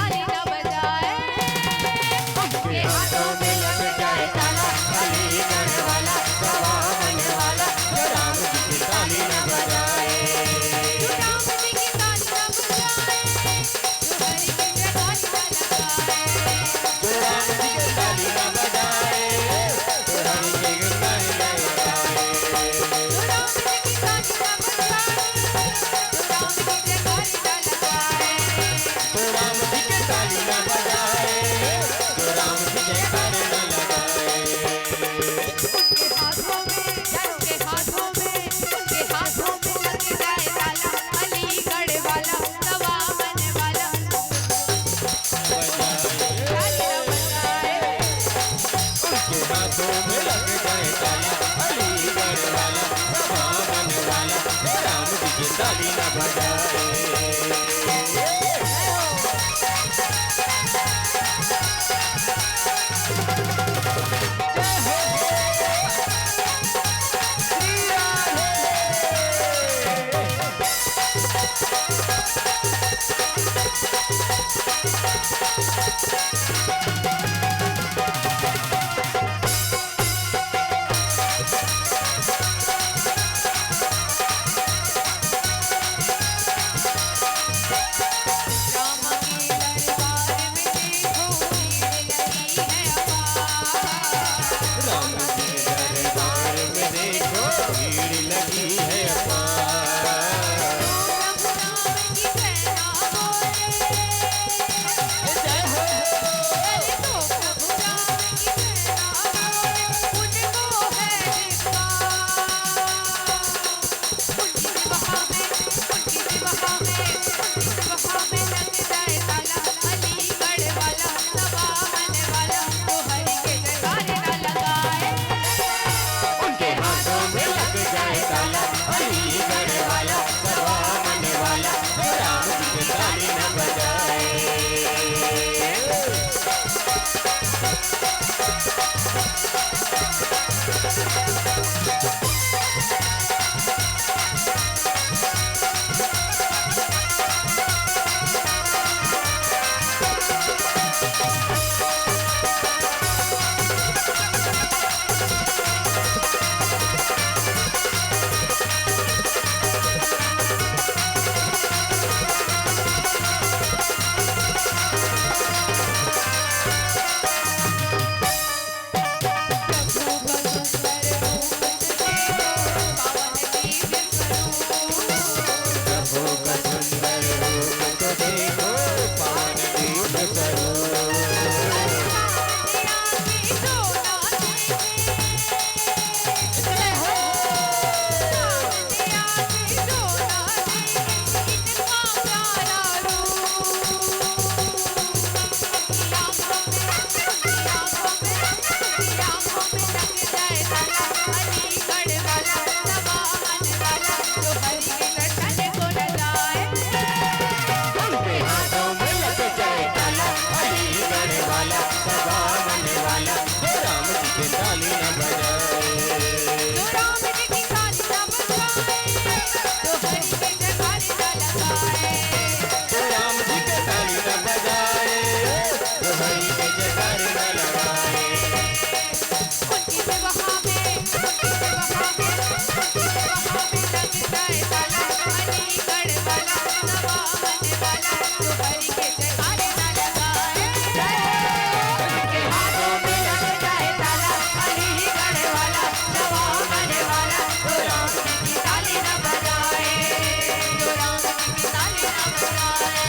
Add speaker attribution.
Speaker 1: ताली न बजाए। उनके हाथों में लग जाए ताला, अलीगढ़ वाला सवावन वाला, जो राम जी की ताली न बजाए। जो राम जी की ताली न बजाए, जो हरि की जयकारी न लगाए।
Speaker 2: जो राम जी की ताली न बजाए, जो हरि की जयकारी न लगाए।
Speaker 1: जो राम जी की ताली न बजाए, जो राम की जयकारी न लगाए।
Speaker 2: जो राम जी की ताली न बजाए, जो राम जी की जयकारी न लगाए।
Speaker 1: उनके हाथों में, उनके हाथों में, उनके हाथों में लग जाए ताला, अलीगढ़ वाला सवावन वाला, ताली न बजाए।
Speaker 2: उनके हाथों में लग जाए ताला, अलीगढ़ वाला सवावन वाला, जो राम जी की ताली न बजाए।
Speaker 1: राम के दरबार में देखो भीड़ लगी है अपार।
Speaker 2: राम जी के दरबार में देखो भीड़ लगी है अपार।
Speaker 1: प्रभु राम की सेना बोले,
Speaker 2: जय हो।
Speaker 1: तो प्रभु राम की सेना बोले, उनको है धिक्कार। उनकी विवाह में, उनकी विवाह में, उनकी विवाह में लग जाए ताला, अलीगढ़ वाला सवावन वाला, तो हरि के जयकारे न लगाए।
Speaker 2: उनके हाथों में लग जाए ताला, अलीगढ़ वाला सवावन वाला, जो राम जी की ताली न बजाए।
Speaker 1: प्रभु का सुंदर रूप तो देखो, पावन दिव्य स्वरूप।
Speaker 2: प्रभु का सुंदर रूप को देखो, पावन दिव्य स्वरूप।
Speaker 1: इनका प्यारा
Speaker 2: उनके हाथों में लग जाए ताला, अलीगढ़ वाला सवावन वाला, जो राम जी की ताली न बजाए।
Speaker 1: जो राम जी की ताली न बजाए, जो हरि के जयकारे न लगाए।
Speaker 2: जो राम जी की ताली न बजाए, जो हरि के जयकारे न लगाए।
Speaker 1: उनकी विवाह में, उनकी विवाह में, उनकी विवाह में लग जाए ताला, अलीगढ़ वाला सवावन वाला, जो हरि के जयकारे न लगाए। उनके हाथों में लग जाए ताला, अलीगढ़ वाला सवावन वाला, जो राम जी की ताली न बजाए, जो राम जी की ताली न बजाए।